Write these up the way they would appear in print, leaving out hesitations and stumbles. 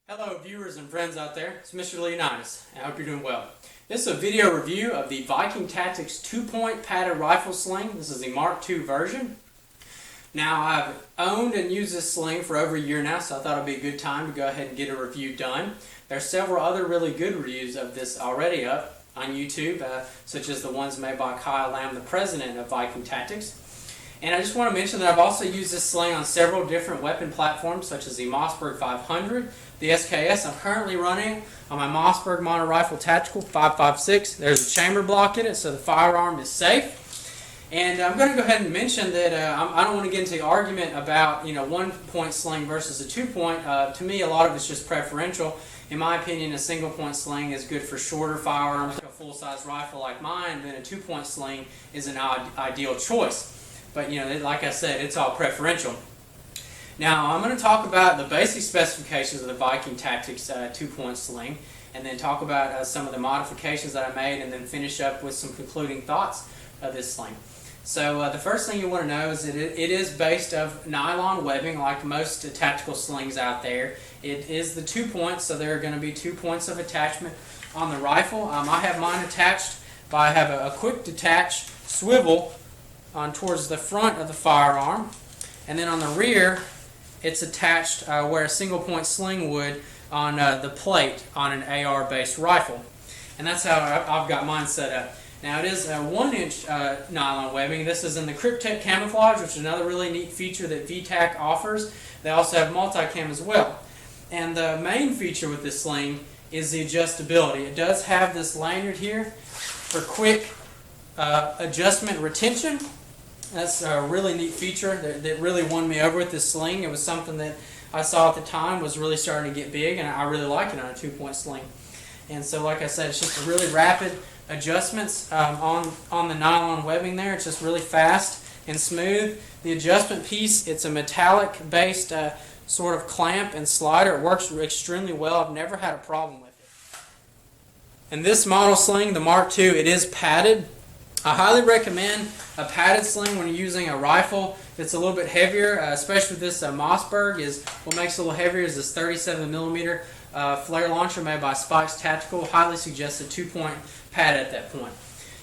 Hello viewers and friends out there, it's Mr. Leonidas. I hope you're doing well. This is a video review of the Viking Tactics 2-point padded rifle sling. This is the Mark II version. Now I've owned and used this sling for over a year now, so I thought it would be a good time to go ahead and get a review done. There are several other really good reviews of this already up on YouTube, such as the ones made by Kyle Lamb, the president of Viking Tactics. And I just want to mention that I've also used this sling on several different weapon platforms, such as the Mossberg 500, the SKS. I'm currently running on my Mossberg Mono Rifle Tactical 5.56. There's a chamber block in it, so the firearm is safe. And I'm going to go ahead and mention that I don't want to get into the argument about 1-point sling versus a 2-point. To me, a lot of it's just preferential. In my opinion, a single-point sling is good for shorter firearms. A full-size rifle like mine, then a 2-point sling is an ideal choice. But like I said, it's all preferential. Now I'm going to talk about the basic specifications of the Viking Tactics 2-point sling, and then talk about some of the modifications that I made, and then finish up with some concluding thoughts of this sling. So the first thing you want to know is that it is based of nylon webbing, like most tactical slings out there. It is the 2 points, so there are going to be 2 points of attachment on the rifle. I have mine attached by a quick detach swivel on towards the front of the firearm, and then on the rear it's attached where a single point sling would on the plate on an AR based rifle, and that's how I've got mine set up. Now it is a 1-inch nylon webbing. This is in the Kryptek camouflage, which is another really neat feature that VTAC offers. They also have multicam as well, and the main feature with this sling is the adjustability. It does have this lanyard here for quick adjustment retention. That's a really neat feature that really won me over with this sling. It was something that I saw at the time was really starting to get big, and I really like it on a 2-point sling. And so, like I said, it's just a really rapid adjustments on the nylon webbing there. It's just really fast and smooth. The adjustment piece, it's a metallic based sort of clamp and slider. It works extremely well. I've never had a problem with it. And this model sling, the Mark II, it is padded. I highly recommend a padded sling when you're using a rifle that's a little bit heavier, especially with this Mossberg. What makes it a little heavier is this 37mm flare launcher made by Spikes Tactical. Highly suggest a 2-point pad at that point.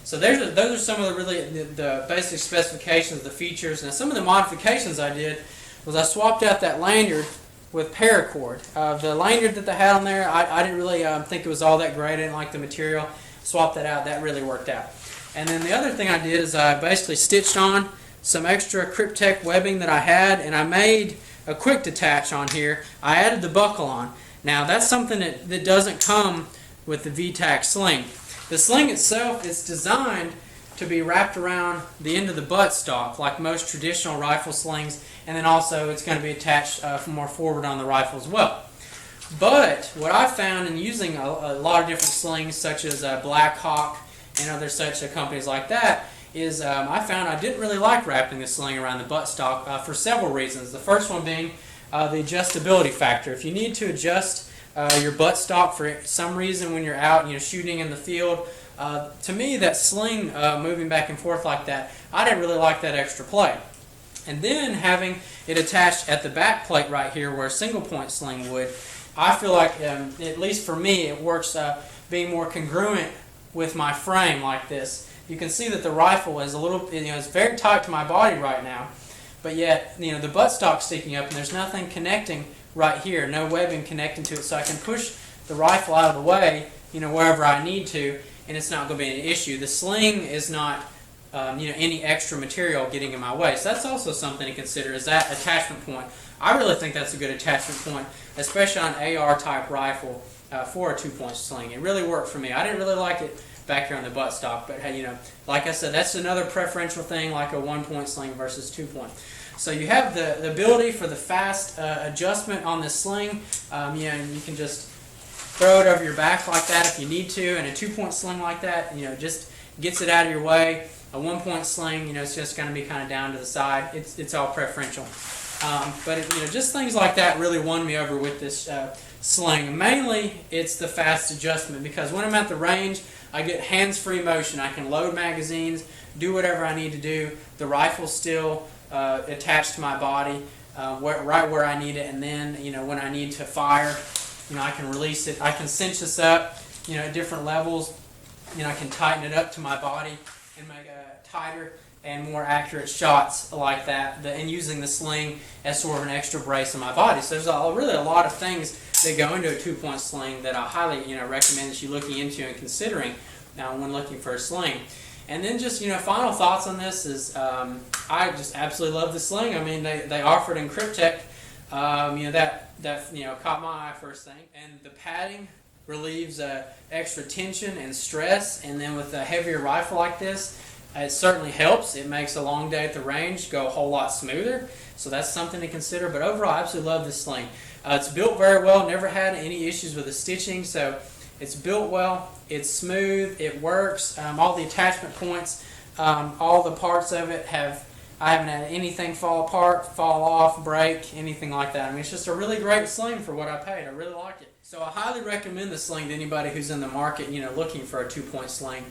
So those are some of the basic specifications, the features. Now some of the modifications I did was I swapped out that lanyard with paracord. The lanyard that they had on there, I didn't really think it was all that great. I didn't like the material. Swapped that out. That really worked out. And then the other thing I did is I basically stitched on some extra Kryptek webbing that I had, and I made a quick detach on here. I added the buckle on. Now that's something that doesn't come with the VTAC sling. The sling itself is designed to be wrapped around the end of the buttstock like most traditional rifle slings, and then also it's going to be attached more forward on the rifle as well. But what I found in using a lot of different slings, such as Black Hawk and other such companies like that, is I found I didn't really like wrapping the sling around the buttstock for several reasons. The first one being the adjustability factor. If you need to adjust your buttstock for some reason when you're out shooting in the field, to me that sling moving back and forth like that, I didn't really like that extra play. And then having it attached at the back plate right here where a single point sling would, I feel like, at least for me, it works being more congruent with my frame like this. You can see that the rifle is a little, it's very tight to my body right now, but yet, the buttstock's sticking up and there's nothing connecting right here, no webbing connecting to it, so I can push the rifle out of the way, wherever I need to, and it's not going to be an issue. The sling is not, any extra material getting in my way, so that's also something to consider, is that attachment point. I really think that's a good attachment point, especially on an AR type rifle. For a 2-point sling. It really worked for me. I didn't really like it back here on the buttstock, but like I said, that's another preferential thing, like a 1-point sling versus 2-point. So you have the ability for the fast adjustment on this sling. You can just throw it over your back like that if you need to, and a 2-point sling like that, just gets it out of your way. A 1-point sling, it's just going to be kind of down to the side. It's all preferential. But just things like that really won me over with this sling. Mainly, it's the fast adjustment, because when I'm at the range, I get hands-free motion. I can load magazines, do whatever I need to do. The rifle's still attached to my body, right where I need it, and then when I need to fire, I can release it. I can cinch this up, at different levels. I can tighten it up to my body and make tighter and more accurate shots like that, and using the sling as sort of an extra brace on my body. So there's really a lot of things that go into a 2-point sling that I highly recommend that you looking into and considering when looking for a sling. And then just final thoughts on this is I just absolutely love the sling. I mean, they offer it in Kryptek. That caught my eye first thing, and the padding relieves extra tension and stress. And then with a heavier rifle like this, it certainly helps. It makes a long day at the range go a whole lot smoother. So that's something to consider. But overall, I absolutely love this sling. It's built very well. Never had any issues with the stitching. So it's built well. It's smooth. It works. All the attachment points, all the parts of it I haven't had anything fall apart, fall off, break, anything like that. I mean, it's just a really great sling for what I paid. I really like it. So I highly recommend the sling to anybody who's in the market, looking for a 2-point sling,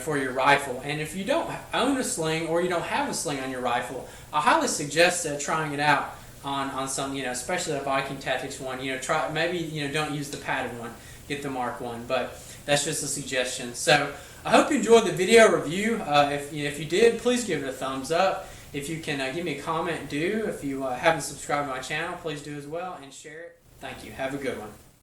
for your rifle. And if you don't own a sling or you don't have a sling on your rifle, I highly suggest trying it out on some, especially the Viking Tactics one. Try maybe don't use the padded one, get the Mark one, but that's just a suggestion. So I hope you enjoyed the video review. If you did, please give it a thumbs up. If you can give me a comment, do. If you haven't subscribed to my channel, please do as well, and share it. Thank you. Have a good one.